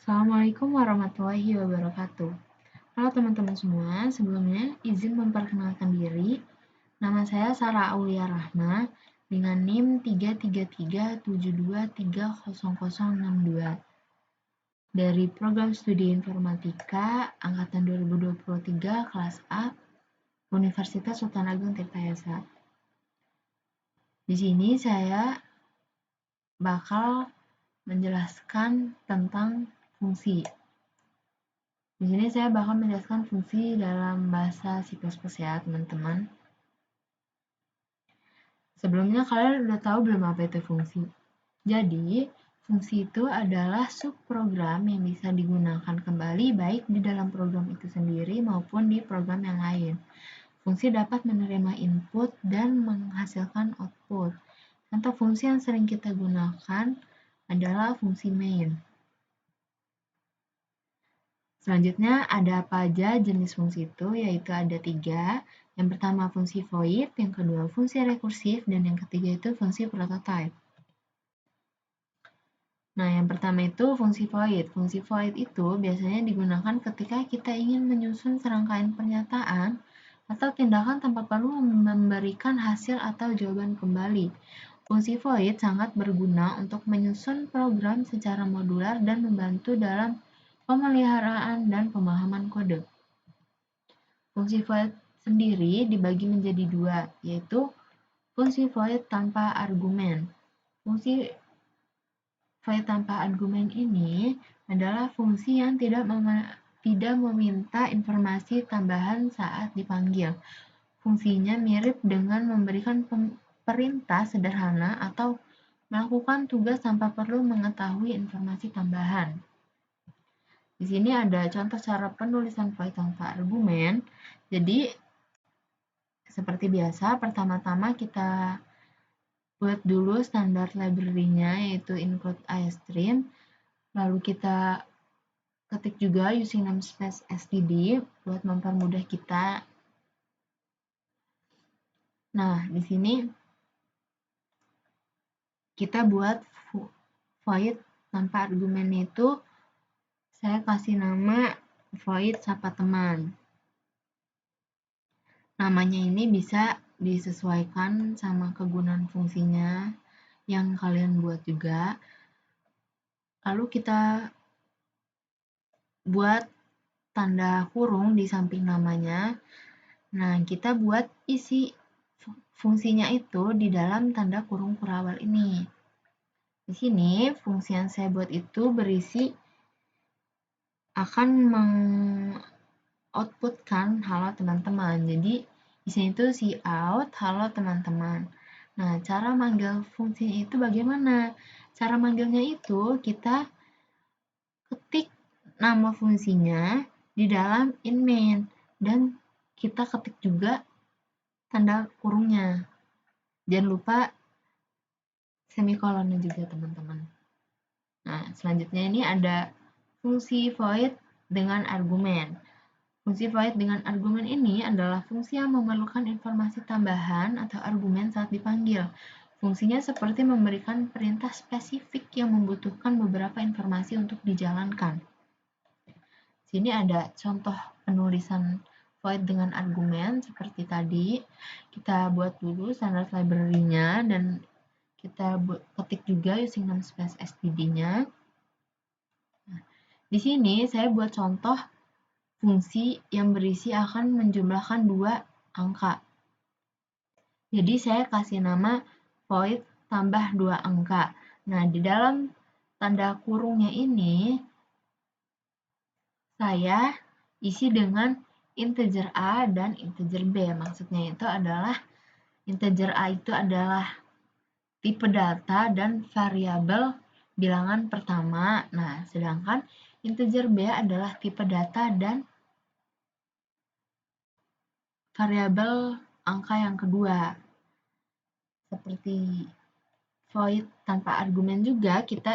Assalamualaikum warahmatullahi wabarakatuh. Halo teman-teman semua, sebelumnya izin memperkenalkan diri. Nama saya Sarah Aulia Rahma dengan NIM 33372300062 dari Program Studi Informatika Angkatan 2023 kelas A Universitas Sultan Agung Tirtayasa. Di sini saya bakal menjelaskan tentang fungsi. Di sini saya bakal menjelaskan fungsi dalam bahasa C++ ya, teman-teman. Sebelumnya kalian udah tahu belum apa itu fungsi? Jadi, fungsi itu adalah subprogram yang bisa digunakan kembali baik di dalam program itu sendiri maupun di program yang lain. Fungsi dapat menerima input dan menghasilkan output. Contoh fungsi yang sering kita gunakan adalah fungsi main. Selanjutnya ada apa aja jenis fungsi itu, yaitu ada 3. Yang pertama fungsi void, yang kedua fungsi rekursif, dan yang ketiga itu fungsi prototype. Nah, yang pertama itu fungsi void. Fungsi void itu biasanya digunakan ketika kita ingin menyusun serangkaian pernyataan atau tindakan tanpa perlu memberikan hasil atau jawaban kembali. Fungsi void sangat berguna untuk menyusun program secara modular dan membantu dalam pemeliharaan dan pemahaman kode. Fungsi void sendiri dibagi menjadi 2, yaitu fungsi void tanpa argumen. Fungsi void tanpa argumen ini adalah fungsi yang tidak meminta informasi tambahan saat dipanggil. Fungsinya mirip dengan memberikan perintah sederhana atau melakukan tugas tanpa perlu mengetahui informasi tambahan. Di sini ada contoh cara penulisan void tanpa argumen. Jadi, seperti biasa, pertama-tama kita buat dulu standar library-nya, yaitu include iStream. Lalu kita ketik juga using namespace std buat mempermudah kita. Nah, di sini kita buat void tanpa argumen itu saya kasih nama void sapa teman. Namanya ini bisa disesuaikan sama kegunaan fungsinya yang kalian buat juga. Lalu kita buat tanda kurung di samping namanya. Nah, kita buat isi fungsinya itu di dalam tanda kurung kurawal ini. Di sini, fungsi yang saya buat itu berisi akan mengoutputkan halo teman-teman. Jadi, di sini itu cout halo teman-teman. Nah, cara manggil fungsi itu bagaimana? Cara manggilnya itu kita ketik nama fungsinya di dalam in main dan kita ketik juga tanda kurungnya. Jangan lupa semikolonnya juga, teman-teman. Nah, selanjutnya ini ada fungsi void dengan argumen. Fungsi void dengan argumen ini adalah fungsi yang memerlukan informasi tambahan atau argumen saat dipanggil. Fungsinya seperti memberikan perintah spesifik yang membutuhkan beberapa informasi untuk dijalankan. Sini ada contoh penulisan void dengan argumen seperti tadi. Kita buat dulu standard library-nya dan kita ketik juga using namespace std-nya. Nah, di sini saya buat contoh fungsi yang berisi akan menjumlahkan 2 angka. Jadi saya kasih nama void tambah 2 angka. Nah, di dalam tanda kurungnya ini saya isi dengan integer A dan integer B. Maksudnya itu adalah integer A itu adalah tipe data dan variabel bilangan pertama. Nah, sedangkan integer B adalah tipe data dan variabel angka yang kedua. Seperti void tanpa argumen juga kita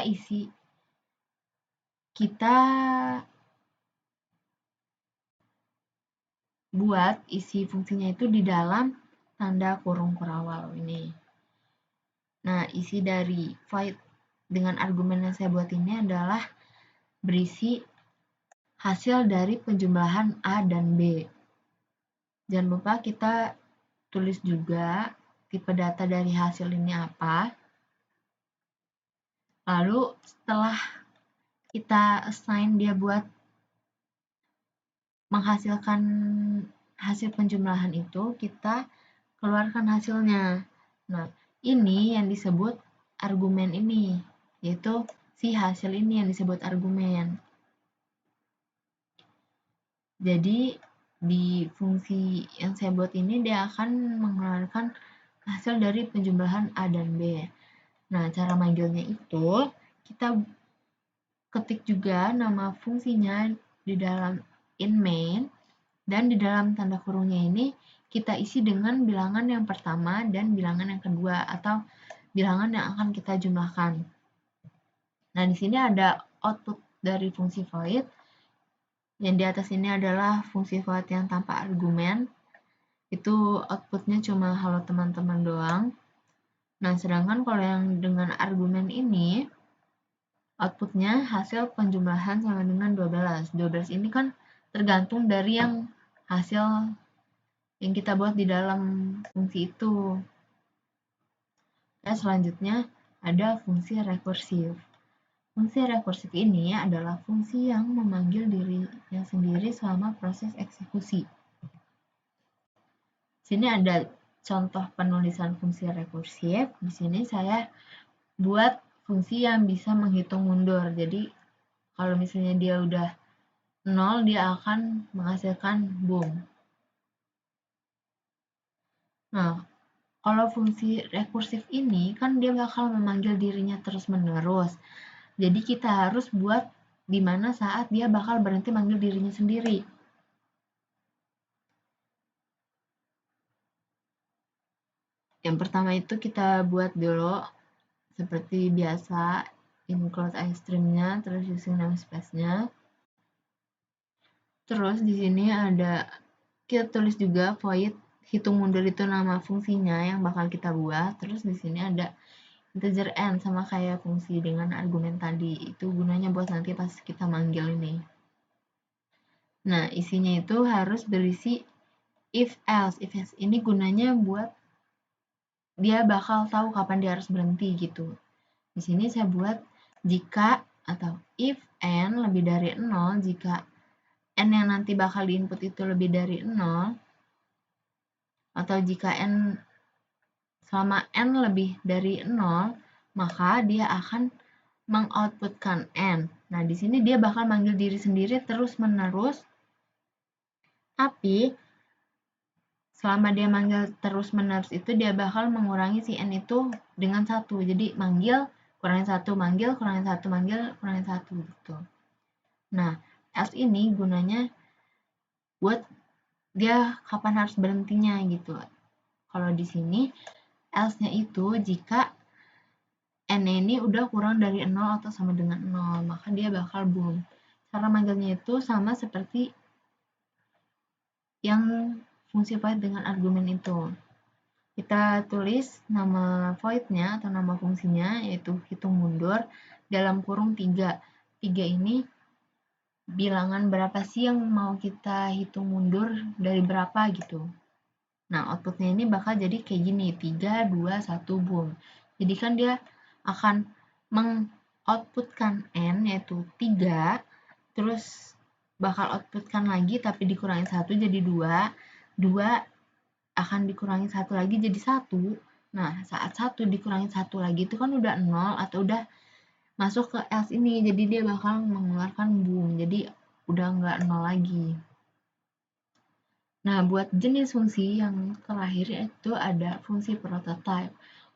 buat isi fungsinya itu di dalam tanda kurung kurawal ini. Nah, isi dari void dengan argumen yang saya buat ini adalah berisi hasil dari penjumlahan A dan B. Jangan lupa kita tulis juga tipe data dari hasil ini apa. Lalu setelah kita assign dia buat menghasilkan hasil penjumlahan itu, kita keluarkan hasilnya. Nah, ini yang disebut argumen ini, yaitu si hasil ini yang disebut argumen. Jadi, di fungsi yang saya buat ini, dia akan mengeluarkan hasil dari penjumlahan A dan B. Nah, cara manggilnya itu, kita ketik juga nama fungsinya di dalam in main, dan di dalam tanda kurungnya ini kita isi dengan bilangan yang pertama dan bilangan yang kedua atau bilangan yang akan kita jumlahkan. Nah, di sini ada output dari fungsi void. Yang di atas ini adalah fungsi void yang tanpa argumen. Itu outputnya cuma halo teman-teman doang. Nah, sedangkan kalau yang dengan argumen ini, outputnya hasil penjumlahan sama dengan 12. 12 ini kan tergantung dari yang hasil yang kita buat di dalam fungsi itu. Dan selanjutnya ada fungsi rekursif. Fungsi rekursif ini adalah fungsi yang memanggil dirinya sendiri selama proses eksekusi. Sini ada contoh penulisan fungsi rekursif. Di sini saya buat fungsi yang bisa menghitung mundur. Jadi kalau misalnya dia udah 0, dia akan menghasilkan boom. Nah, kalau fungsi rekursif ini kan dia bakal memanggil dirinya terus-menerus. Jadi kita harus buat di mana saat dia bakal berhenti manggil dirinya sendiri. Yang pertama itu kita buat dulu seperti biasa, include iStream-nya, terus using namespace-nya. Terus di sini ada kita tulis juga void hitung mundur itu nama fungsinya yang bakal kita buat. Terus di sini ada integer n sama kayak fungsi dengan argumen tadi. Itu gunanya buat nanti pas kita manggil ini. Nah, isinya itu harus berisi if else. If else ini gunanya buat dia bakal tahu kapan dia harus berhenti gitu. Di sini saya buat jika atau if n lebih dari 0, jika n yang nanti bakal diinput itu lebih dari 0, atau jika n selama n lebih dari 0, maka dia akan mengoutputkan n. Nah, di sini dia bakal manggil diri sendiri terus-menerus, tapi selama dia manggil terus-menerus itu dia bakal mengurangi si n itu dengan 1. Jadi manggil, kurangin 1, manggil, kurangin 1, manggil, kurangin 1 gitu. Nah, else ini gunanya buat dia kapan harus berhentinya gitu. Kalau di sini else-nya itu jika n ini udah kurang dari 0 atau sama dengan 0, maka dia bakal boom. Cara manggilnya itu sama seperti yang fungsi void dengan argumen itu. Kita tulis nama void-nya atau nama fungsinya, yaitu hitung mundur, dalam kurung 3. 3 ini bilangan berapa sih yang mau kita hitung mundur dari berapa gitu. Nah, outputnya ini bakal jadi kayak gini, 3, 2, 1, boom. Jadi kan dia akan mengoutputkan n, yaitu 3, terus bakal outputkan lagi tapi dikurangin 1 jadi 2, 2 akan dikurangi 1 lagi jadi 1. Nah, saat 1 dikurangi 1 lagi itu kan udah 0 atau udah masuk ke else ini, jadi dia bakal mengeluarkan boom, jadi udah nggak 0 lagi. Nah, buat jenis fungsi yang terakhir itu ada fungsi prototype.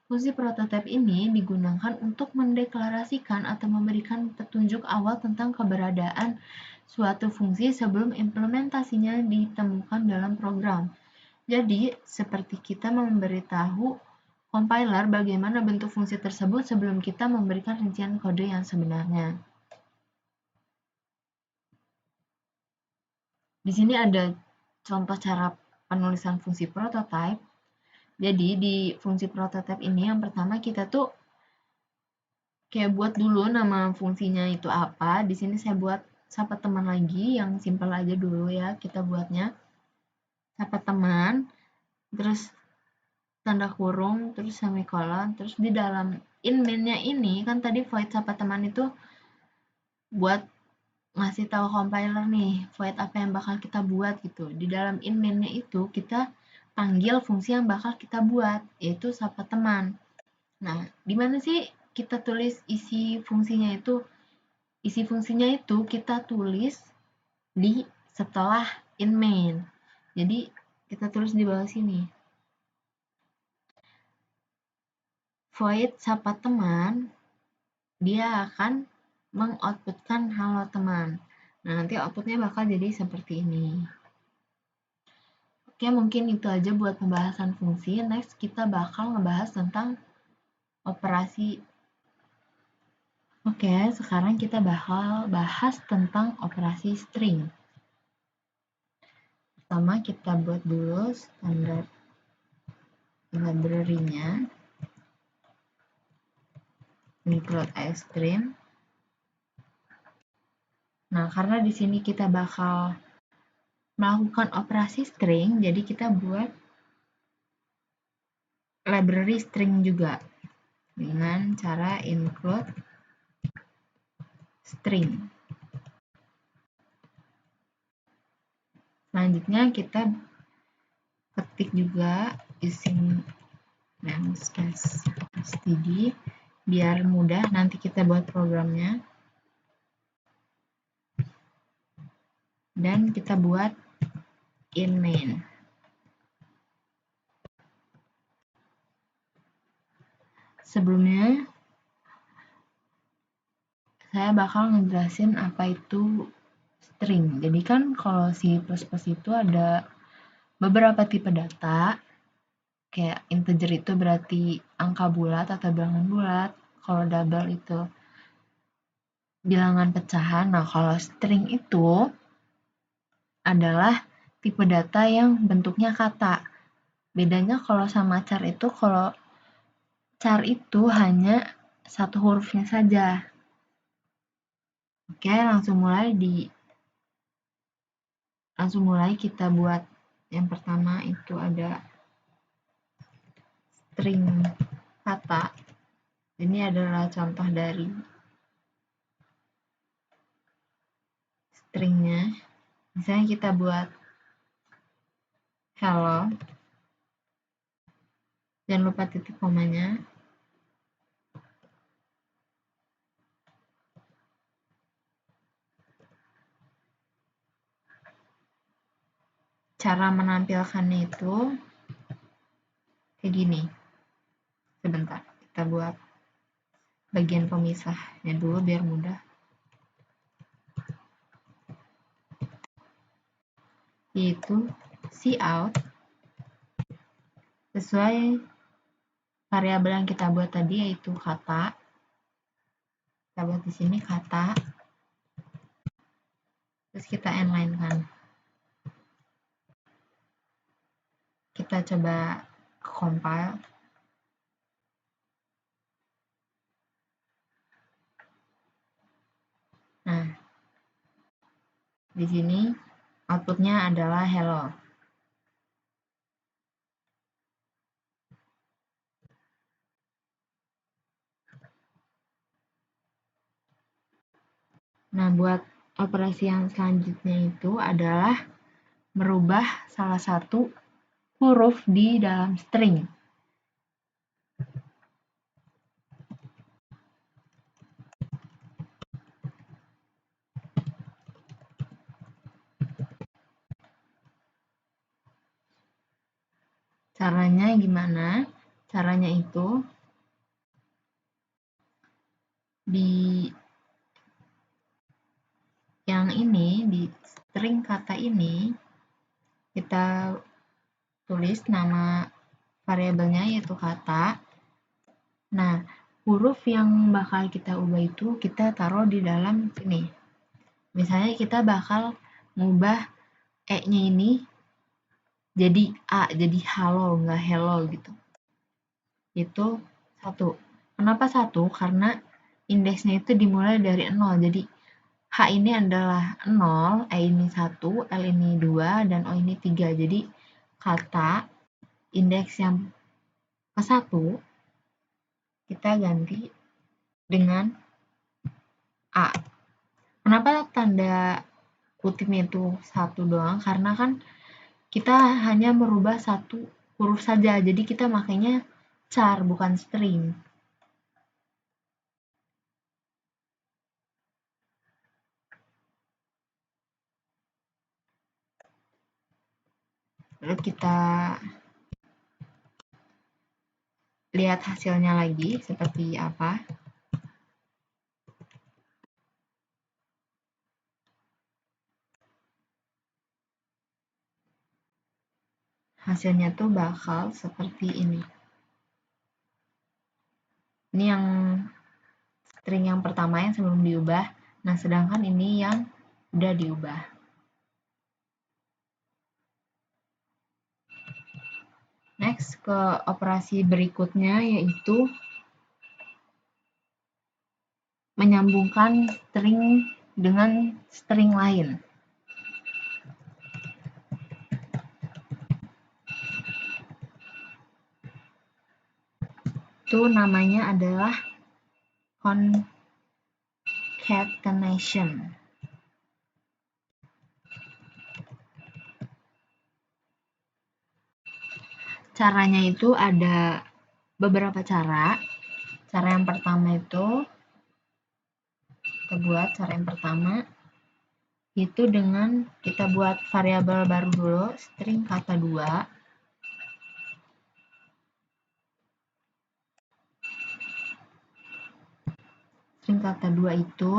Fungsi prototype ini digunakan untuk mendeklarasikan atau memberikan petunjuk awal tentang keberadaan suatu fungsi sebelum implementasinya ditemukan dalam program. Jadi, seperti kita memberitahu compiler bagaimana bentuk fungsi tersebut sebelum kita memberikan rincian kode yang sebenarnya. Di sini ada contoh cara penulisan fungsi prototype. Jadi di fungsi prototype ini yang pertama kita tuh Kayak buat dulu nama fungsinya itu apa. Di sini saya buat sapa teman lagi, yang simpel aja dulu ya kita buatnya. Sapa teman, terus tanda kurung, terus semikolon, terus di dalam in main-nya ini kan tadi void sapa teman itu buat ngasih tahu compiler nih void apa yang bakal kita buat gitu. Di dalam in main-nya itu kita panggil fungsi yang bakal kita buat, yaitu sapa teman. Nah, di mana sih kita tulis isi fungsinya itu? Isi fungsinya itu kita tulis di setelah in main. Jadi kita tulis di bawah sini. Void sapa teman, dia akan mengoutputkan halo teman. Nah, nanti outputnya bakal jadi seperti ini. Oke, mungkin itu aja buat pembahasan fungsi. Next, kita bakal ngebahas tentang operasi. Oke, sekarang kita bakal bahas tentang operasi string. Pertama, kita buat dulu standar library-nya. Include iStream. Nah, karena di sini kita bakal melakukan operasi string, jadi kita buat library string juga dengan cara include string. Selanjutnya kita ketik juga using namespace std biar mudah nanti kita buat programnya. Dan kita buat in main. Sebelumnya saya bakal ngejelasin apa itu string. Jadi kan kalau C++ itu ada beberapa tipe data. Kayak integer itu berarti angka bulat atau bilangan bulat. Kalau double itu bilangan pecahan. Nah, kalau string itu adalah tipe data yang bentuknya kata. Bedanya kalau sama char itu, kalau char itu hanya satu hurufnya saja. Oke, langsung mulai kita buat. Yang pertama itu ada string kata. Ini adalah contoh dari stringnya. Misalnya kita buat hello, jangan lupa titik komanya. Cara menampilkannya itu kayak gini. Sebentar, kita buat bagian pemisahnya dulu biar mudah. Yaitu cout sesuai variabel yang kita buat tadi, yaitu kata. Kita buat di sini kata. Terus kita inline kan. Kita coba compile. Nah, di sini outputnya adalah hello. Nah, buat operasi yang selanjutnya itu adalah merubah salah satu huruf di dalam string. Caranya gimana? Caranya itu di yang ini, di string kata ini, kita tulis nama variabelnya yaitu kata. Nah, huruf yang bakal kita ubah itu kita taruh di dalam sini. Misalnya kita bakal ngubah E-nya ini jadi A, jadi halo, nggak hello gitu. Itu satu. Kenapa satu? Karena indeksnya itu dimulai dari 0. Jadi H ini adalah 0, E ini 1, L ini 2, dan O ini 3. Jadi kata indeks yang ke-1 kita ganti dengan A. Kenapa tanda kutipnya itu 1 doang? Karena kan kita hanya merubah satu huruf saja, jadi kita makainya char bukan string. Lalu kita lihat hasilnya lagi seperti apa. Hasilnya tuh bakal seperti ini. Ini yang string yang pertama yang sebelum diubah. Nah, sedangkan ini yang udah diubah. Next, ke operasi berikutnya yaitu menyambungkan string dengan string lain. Itu namanya adalah concatenation. Caranya itu ada beberapa cara. Cara yang pertama itu cara yang pertama itu dengan kita buat variabel baru dulu, string kata 2. String kata 2 itu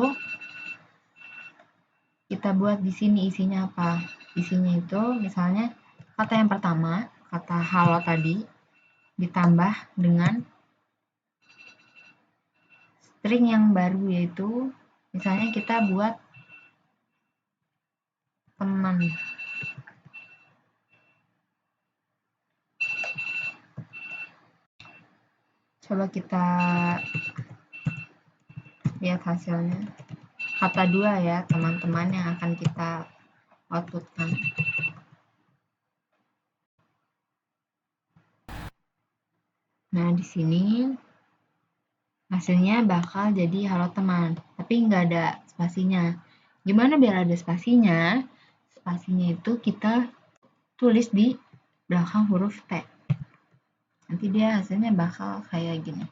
kita buat di sini isinya apa? Isinya itu misalnya kata yang pertama, kata halo tadi, ditambah dengan string yang baru yaitu misalnya kita buat teman. Coba kita lihat hasilnya. Kata 2 ya, teman-teman yang akan kita outputkan. Nah, di sini hasilnya bakal jadi halo teman, tapi nggak ada spasinya. Gimana biar ada spasinya? Spasinya itu kita tulis di belakang huruf T. Nanti dia hasilnya bakal kayak gini.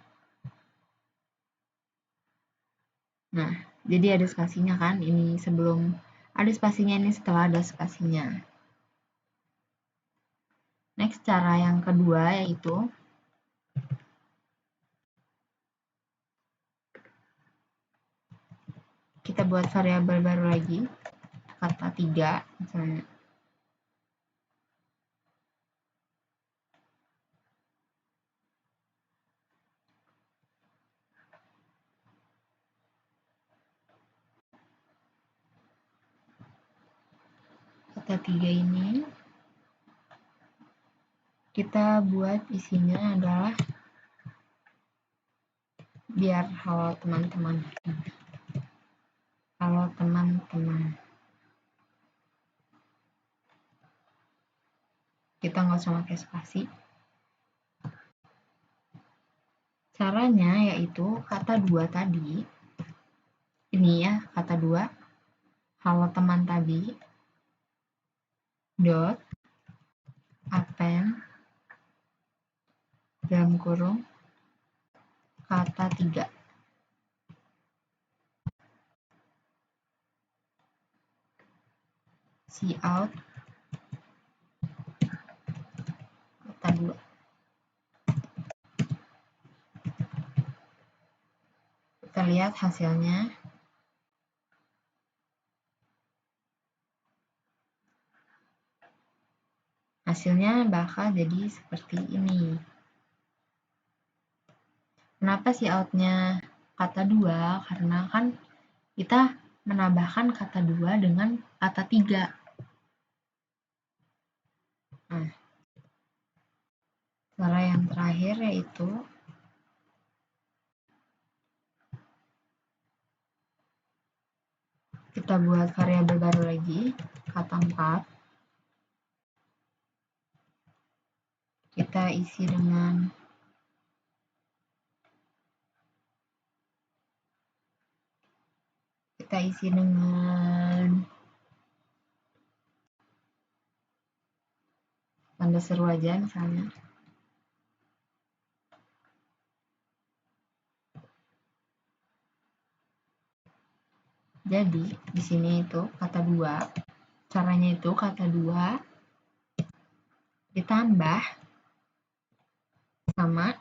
Nah, jadi ada spasinya kan? Ini sebelum ada spasinya, ini setelah ada spasinya. Next, cara yang kedua yaitu kita buat variabel baru lagi, kata 3 misalnya. Kata 3 ini kita buat isinya adalah biar halo teman-teman. Halo teman-teman. Kita nggak usah pakai spasi. Caranya yaitu kata 2 tadi. Ini ya, kata 2. Halo teman tadi. Dot. Append. Dalam kurung. Kata 3. Cout. Kata 2. Kita lihat hasilnya. Hasilnya bakal jadi seperti ini. Kenapa outnya kata 2? Karena kan kita menambahkan kata 2 dengan kata 3. Nah, cara yang terakhir yaitu Kita buat variabel baru lagi, kata 4. Kita isi dengan tanda seru aja misalnya. Jadi di sini itu kata 2, caranya itu kata 2 ditambah sama,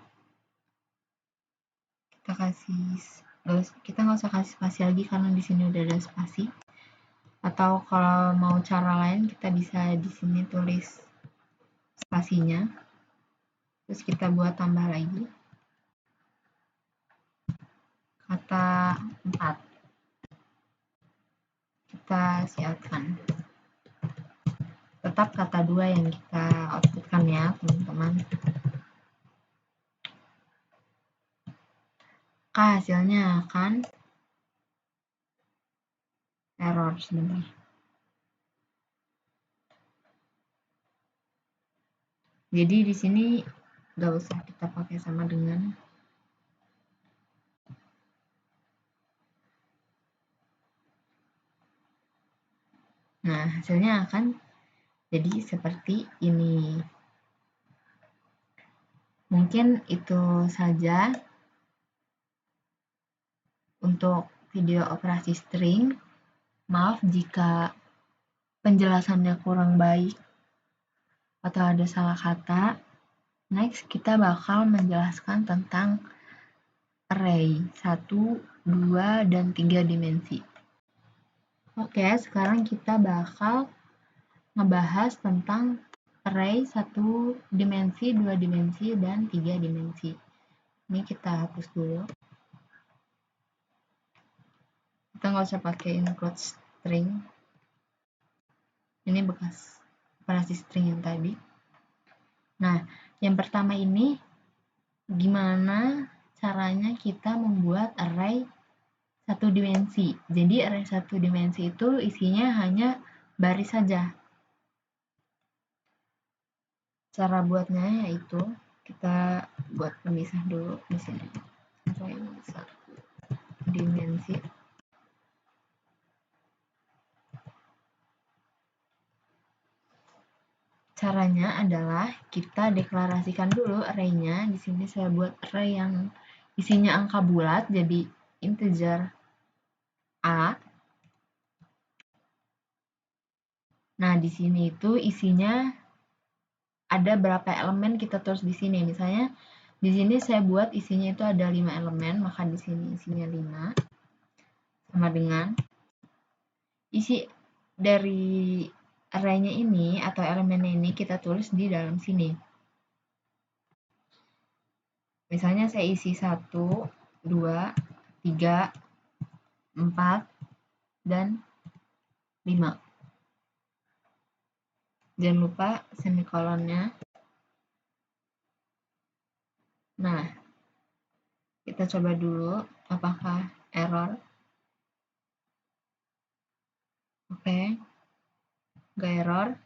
kita nggak usah kasih spasi lagi karena di sini udah ada spasi. Atau kalau mau cara lain kita bisa di sini tulis spasinya, terus kita buat tambah lagi kata 4. Kita siapkan. Tetap kata 2 yang kita outputkan ya teman-teman. Hasilnya akan error sebentar. Jadi di sini nggak usah kita pakai sama dengan. Nah, hasilnya akan jadi seperti ini. Mungkin itu saja untuk video operasi string. Maaf jika penjelasannya kurang baik atau ada salah kata. Next, kita bakal menjelaskan tentang array 1, 2, dan 3 dimensi. Oke, sekarang kita bakal ngebahas tentang array 1 dimensi, 2 dimensi, dan 3 dimensi. Ini kita hapus dulu. Kita nggak usah pakai include string. Ini bekas operasi string yang tadi. Nah, yang pertama ini gimana caranya kita membuat array 1 dimensi. Jadi array 1 dimensi itu isinya hanya baris saja. Cara buatnya yaitu kita buat pemisah dulu di sini. Array 1 dimensi. Caranya adalah kita deklarasikan dulu array-nya. Di sini saya buat array yang isinya angka bulat, jadi integer A. Nah, di sini itu isinya ada berapa elemen kita tulis di sini. Misalnya di sini saya buat isinya itu ada 5 elemen, maka di sini isinya 5 sama dengan isi dari array-nya ini atau elemennya ini kita tulis di dalam sini. Misalnya saya isi 1, 2, 3, 4, dan 5. Jangan lupa semikolonnya. Nah, kita coba dulu apakah error. Oke, nggak error.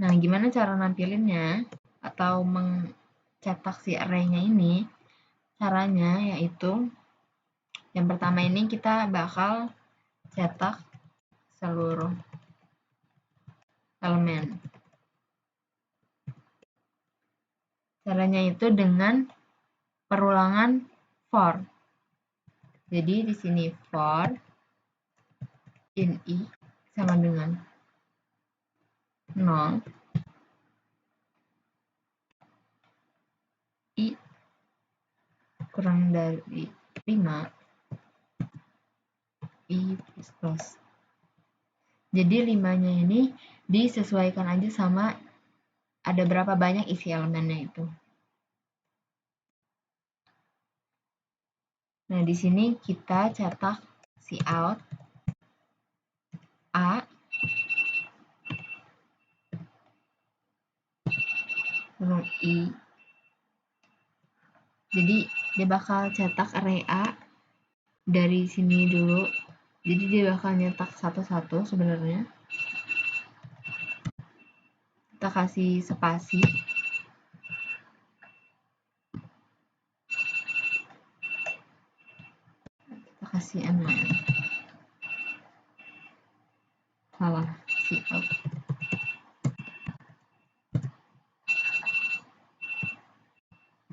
Nah, gimana cara nampilinnya atau mencetak si array-nya ini? Caranya yaitu yang pertama ini kita bakal cetak seluruh elemen. Caranya itu dengan perulangan for. Jadi di sini for in i sama dengan 0, i kurang dari 5, i plus. Jadi 5-nya ini disesuaikan aja sama ada berapa banyak isi elemennya itu. Nah, di sini kita cetak cout A I. Jadi dia bakal cetak array A dari sini dulu Jadi dia bakal nyetak satu-satu sebenarnya. Kita kasih spasi. Kita kasih M9. Salah, si out.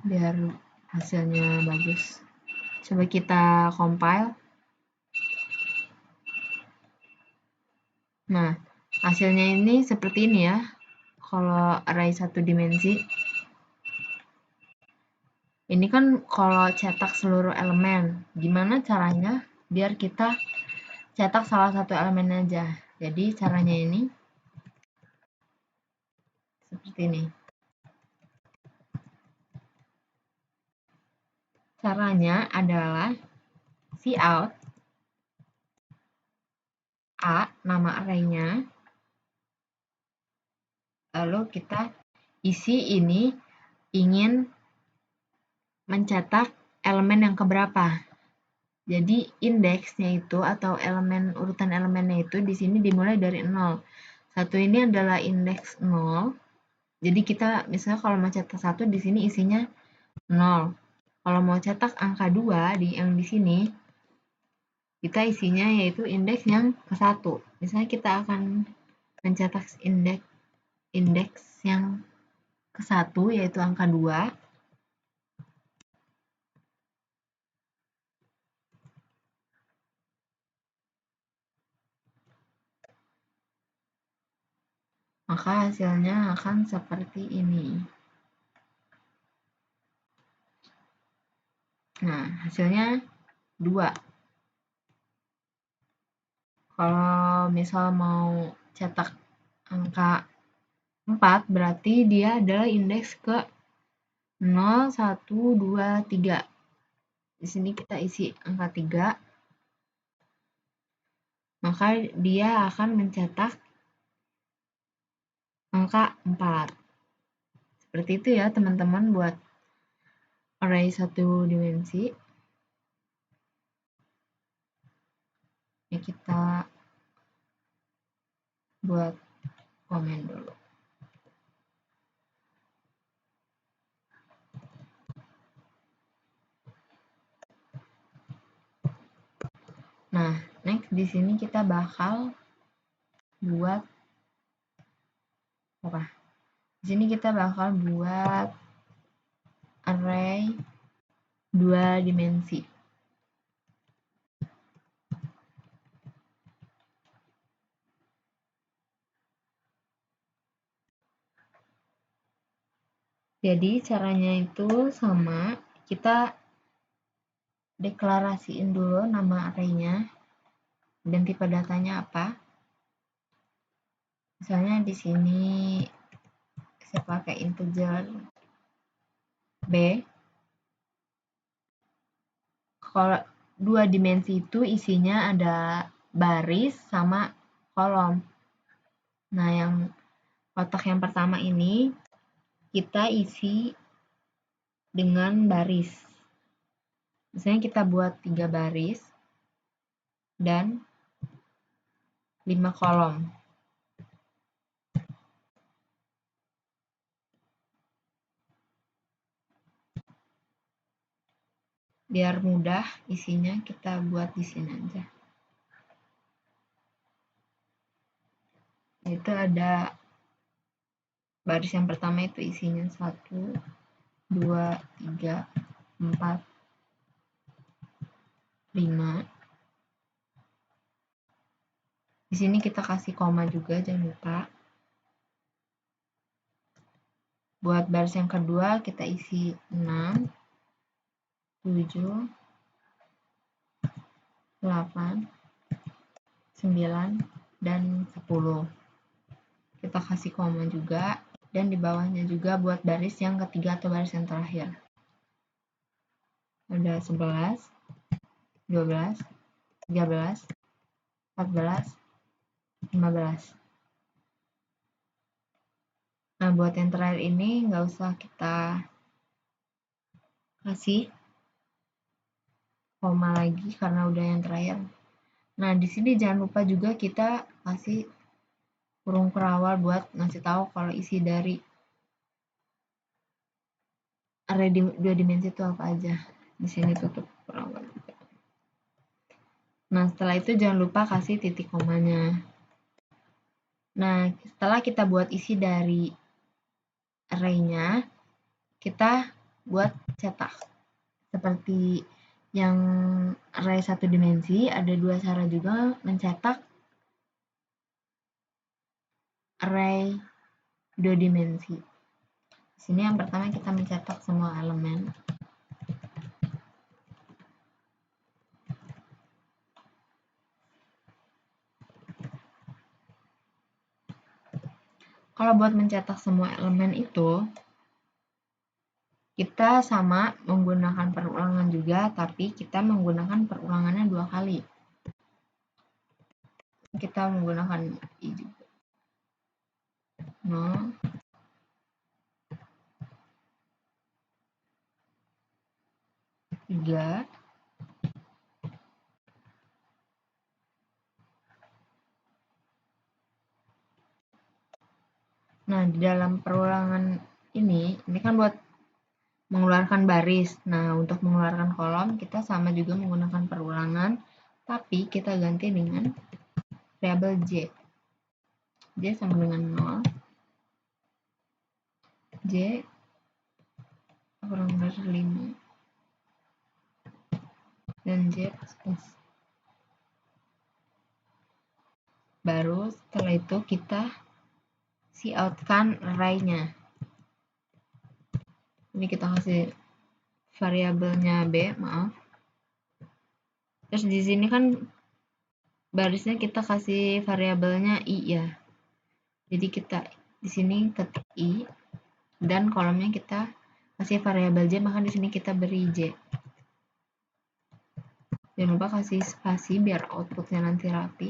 Biar hasilnya bagus. Coba kita compile. Nah, hasilnya ini seperti ini ya. Kalau array satu dimensi. Ini kan kalau cetak seluruh elemen. Gimana caranya biar kita cetak salah satu elemen aja. Jadi caranya ini seperti ini. Caranya adalah cout A, nama array-nya. Lalu kita isi ini ingin mencetak elemen yang keberapa. Jadi indeksnya itu atau urutan elemennya itu di sini dimulai dari 0. Satu ini adalah indeks 0. Jadi kita misalnya kalau mau cetak 1 di sini isinya 0. Kalau mau cetak angka 2 yang di sini kita isinya yaitu indeks yang ke-1. Misalnya kita akan mencetak indeks yang ke-1 yaitu angka 2. Maka hasilnya akan seperti ini. Nah, hasilnya 2. Kalau misal mau cetak angka 4, berarti dia adalah indeks ke 0, 1, 2, 3. Di sini kita isi angka 3. Maka dia akan mencetak angka 4. Seperti itu ya teman-teman buat array satu dimensi. Ya, kita buat komen dulu. Nah, next di sini kita bakal buat apa? Di sini kita bakal buat array 2 dimensi. Jadi caranya itu sama, kita deklarasiin dulu nama array-nya dan tipe datanya apa. Misalnya di sini saya pakai integer B. Kalau 2 dimensi itu isinya ada baris sama kolom. Nah, yang kotak yang pertama ini kita isi dengan baris. Misalnya kita buat 3 baris dan 5 kolom. Biar mudah isinya kita buat di sini aja. Itu ada baris yang pertama itu isinya 1, 2, 3, 4, 5. Di sini kita kasih koma juga, jangan lupa. Buat baris yang kedua kita isi 6, 7, 8, 9, dan 10. Kita kasih koma juga, dan di bawahnya juga buat baris yang ketiga atau baris yang terakhir. Ada 11, 12, 13, 14, 15. Nah, buat yang terakhir ini nggak usah kita kasih koma lagi karena udah yang terakhir. Nah, di sini jangan lupa juga kita kasih kurung kerawal buat ngasih tahu kalau isi dari array dua dimensi itu apa aja. Di sini tutup kerawal juga. Nah, setelah itu jangan lupa kasih titik komanya. Nah, setelah kita buat isi dari array-nya, kita buat cetak. Seperti yang array satu dimensi, ada dua cara juga mencetak array dua dimensi. Di sini yang pertama kita mencetak semua elemen. Kalau buat mencetak semua elemen itu, kita sama menggunakan perulangan juga, tapi kita menggunakan perulangannya 2 kali. Kita menggunakan I juga. 0, 3, nah di dalam perulangan ini kan buat mengeluarkan baris. Nah, untuk mengeluarkan kolom kita sama juga menggunakan perulangan, tapi kita ganti dengan variabel J. J sama dengan 0. J kurang dari 5. Dan J plus. Baru setelah itu kita cout-kan array-nya. Ini kita kasih variabelnya B, maaf. Terus di sini kan barisnya kita kasih variabelnya I ya. Jadi kita di sini ketik I dan kolomnya kita kasih variabel J, maka di sini kita beri J. Jangan lupa kasih spasi biar outputnya nanti rapi.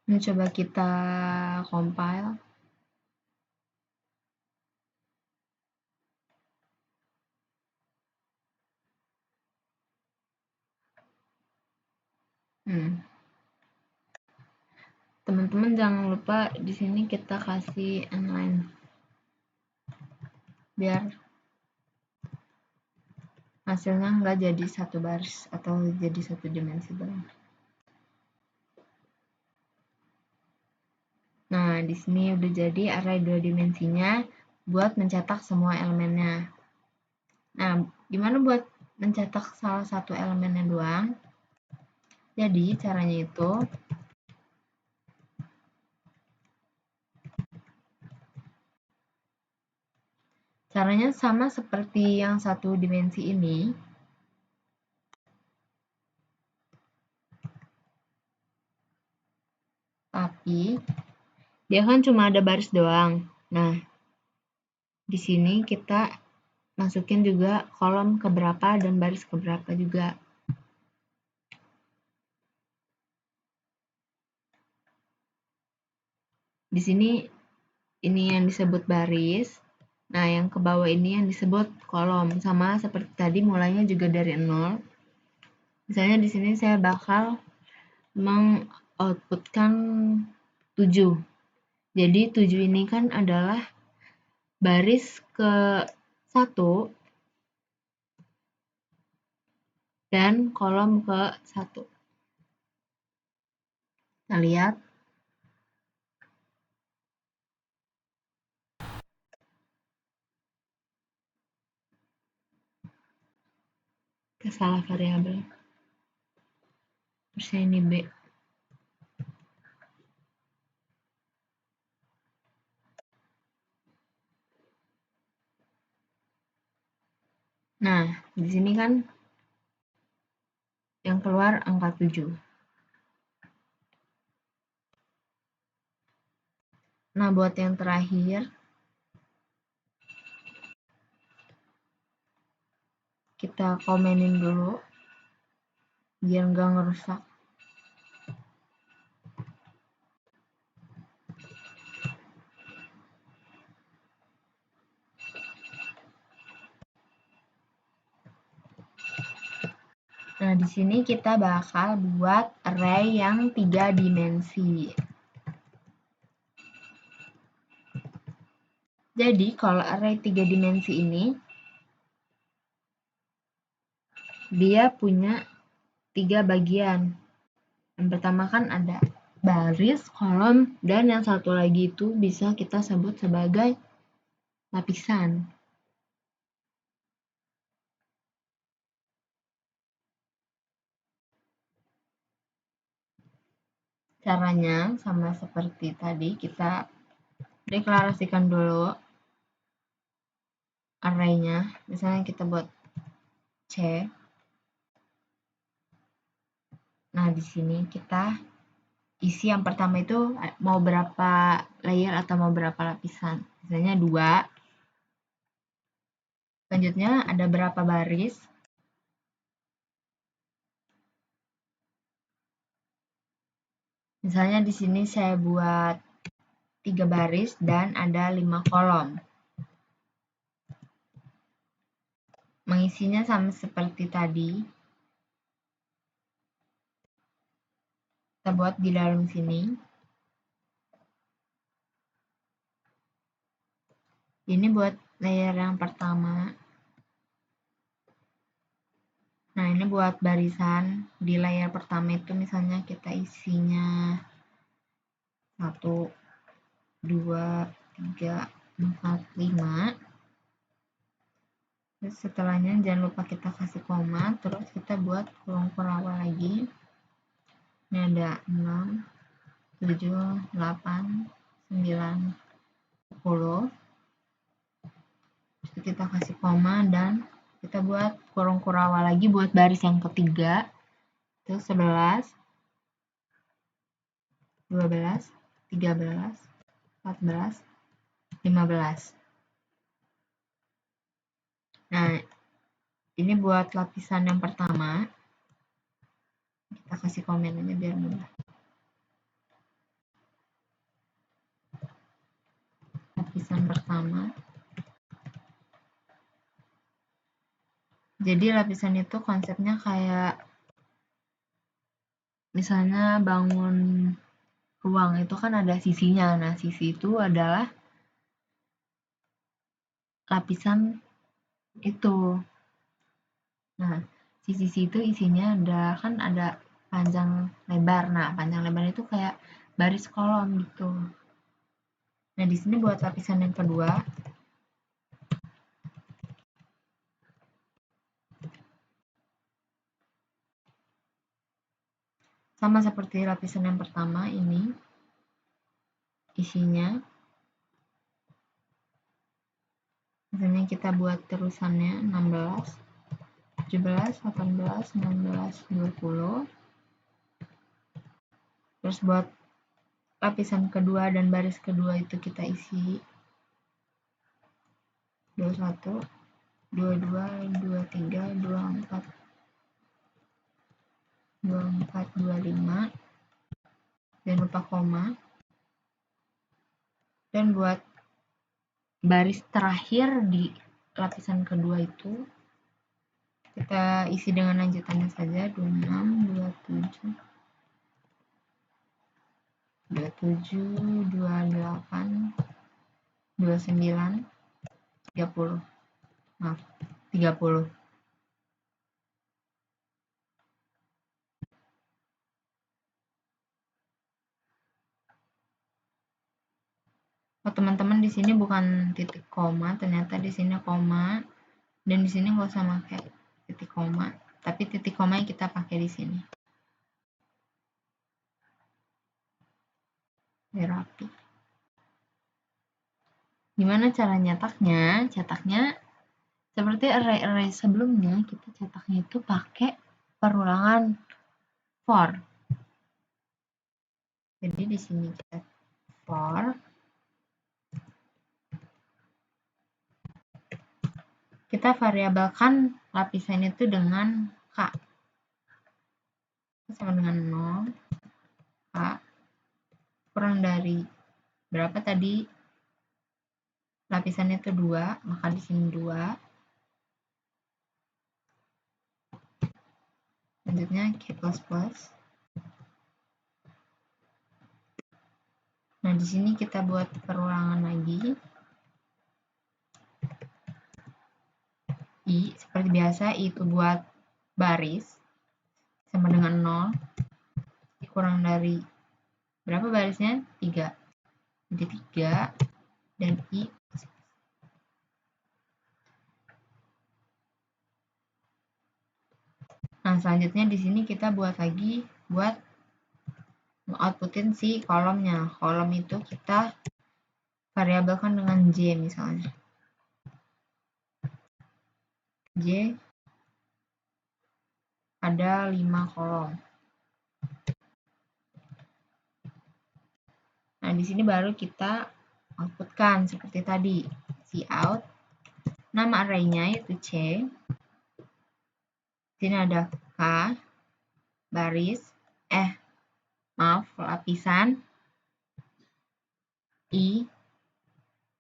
Ini coba kita compile. Teman-teman jangan lupa di sini kita kasih inline biar hasilnya nggak jadi satu baris atau jadi satu dimensi doang. Nah, di sini udah jadi array dua dimensinya buat mencetak semua elemennya. Nah, gimana buat mencetak salah satu elemennya doang? Jadi, caranya itu caranya sama seperti yang satu dimensi ini. Tapi dia kan cuma ada baris doang. Nah, di sini kita masukin juga kolom keberapa dan baris keberapa juga. Di sini ini yang disebut baris. Nah, yang ke bawah ini yang disebut kolom. Sama seperti tadi mulainya juga dari 0. Misalnya di sini saya bakal mengoutputkan 7. Jadi 7 ini kan adalah baris ke 1 dan kolom ke 1. Kita lihat. Salah variabel. Terus ini B. Nah, di sini kan yang keluar angka 7. Nah, buat yang terakhir, kita komenin dulu biar nggak ngerusak. Nah, di sini kita bakal buat array yang 3 dimensi. Jadi, kalau array 3 dimensi ini, dia punya 3 bagian. Yang pertama kan ada baris, kolom, dan yang satu lagi itu bisa kita sebut sebagai lapisan. Caranya sama seperti tadi, kita deklarasikan dulu array-nya. Misalnya kita buat C. Nah, di sini kita isi yang pertama itu mau berapa layer atau mau berapa lapisan. Misalnya 2. Selanjutnya ada berapa baris. Misalnya di sini saya buat 3 baris dan ada 5 kolom. Mengisinya sama seperti tadi. Kita buat di dalam sini. Ini buat layer yang pertama. Nah, ini buat barisan. Di layer pertama itu misalnya kita isinya 1, 2, 3, 4, 5. Terus setelahnya jangan lupa kita kasih koma, terus kita buat kurung awal lagi. Ini ada 6, 7, 8, 9, 10. Terus kita kasih koma dan kita buat kurung awal lagi buat baris yang ketiga. Terus 11, 12, 13, 14, 15. Nah, ini buat lapisan yang pertama. Kita kasih komen aja biar mudah. Lapisan pertama. Jadi lapisan itu konsepnya kayak misalnya bangun ruang itu kan ada sisinya. Nah, sisi itu adalah lapisan itu. Nah, sisi itu isinya ada panjang lebar. Nah, panjang lebar itu kayak baris kolom gitu. Nah, di sini buat lapisan yang kedua. Sama seperti lapisan yang pertama ini. Isinya. Misalnya kita buat terusannya 16, 17, 18, 19, 20. Terus buat lapisan kedua dan baris kedua itu kita isi 21, 22, 23, 24, 24, 25. Jangan lupa koma. Dan buat baris terakhir di lapisan kedua itu kita isi dengan lanjutannya saja 26, 27, 27, 28, 29, 30. Maaf, 30. Oh, teman-teman di sini bukan titik koma, ternyata di sini koma. Dan di sini nggak usah pakai titik koma, tapi titik koma yang kita pakai di sini. Biar rapi. Gimana cara nyetaknya? Cetaknya seperti array-array sebelumnya, kita cetaknya itu pakai perulangan for. Jadi di sini kita for. Kita variabelkan lapisan itu dengan K. Sama dengan 0, K. Kurang dari berapa tadi? Lapisan itu 2, maka di sini 2. Selanjutnya C++. Nah, di sini kita buat perulangan lagi. I, seperti biasa, I itu buat baris sama dengan 0. Kurang dari berapa barisnya? 3. Jadi 3 dan I. Nah, selanjutnya di sini kita buat lagi buat outputin si kolomnya. Kolom itu kita variabelkan dengan J misalnya. J ada 5 kolom. Nah, di sini baru kita outputkan seperti tadi. Cout. Nama array-nya yaitu C. Di sini ada K, baris, lapisan, I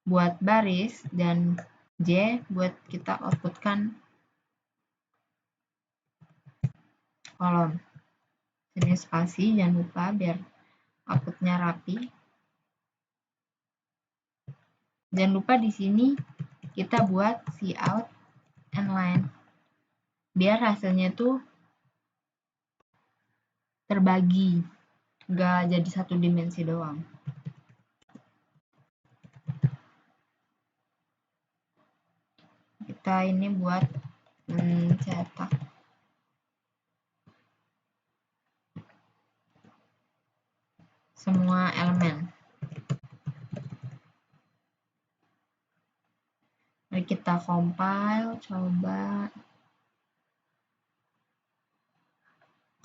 buat baris, dan J buat kita outputkan kolom. Ini spasi, jangan lupa biar outputnya rapi. Jangan lupa di sini kita buat cout and line biar hasilnya tuh terbagi, gak jadi satu dimensi doang. Kita ini buat mencetak semua elemen. Mari kita compile, coba.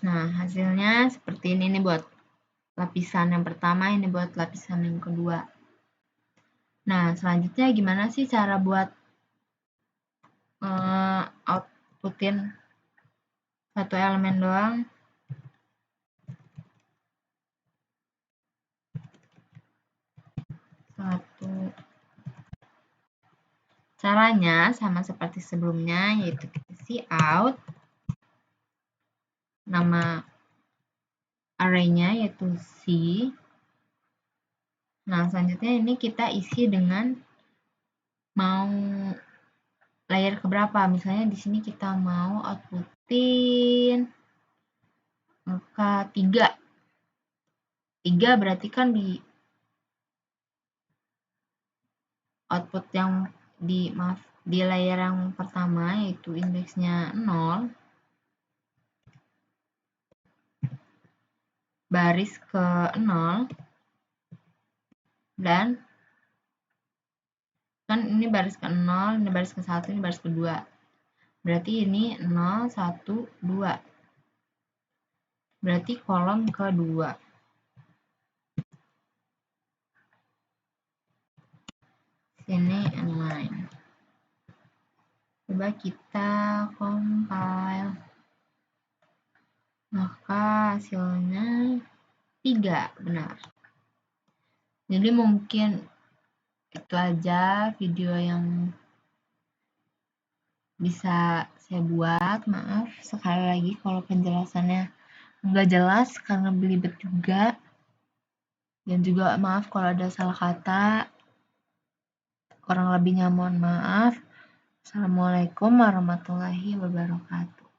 Nah, hasilnya seperti ini nih buat lapisan yang pertama, ini buat lapisan yang kedua. Nah, selanjutnya gimana sih cara buat outputin satu elemen doang? Caranya sama seperti sebelumnya, yaitu kita cout, nama array-nya yaitu C. Nah, selanjutnya ini kita isi dengan mau layer keberapa. Misalnya di sini kita mau outputin angka 3. 3 berarti kan di output yang di layer yang pertama, yaitu indeksnya 0, baris ke 0, dan kan ini baris ke 0, ini baris ke 1, ini baris ke 2. Berarti ini 0, 1, 2. Berarti kolom kedua. Sini inline. Coba kita compile. Maka hasilnya 3, benar. Jadi mungkin itu aja video yang bisa saya buat. Maaf sekali lagi kalau penjelasannya nggak jelas karena belibet juga. Dan juga maaf kalau ada salah kata. Kurang lebihnya mohon maaf. Assalamualaikum warahmatullahi wabarakatuh.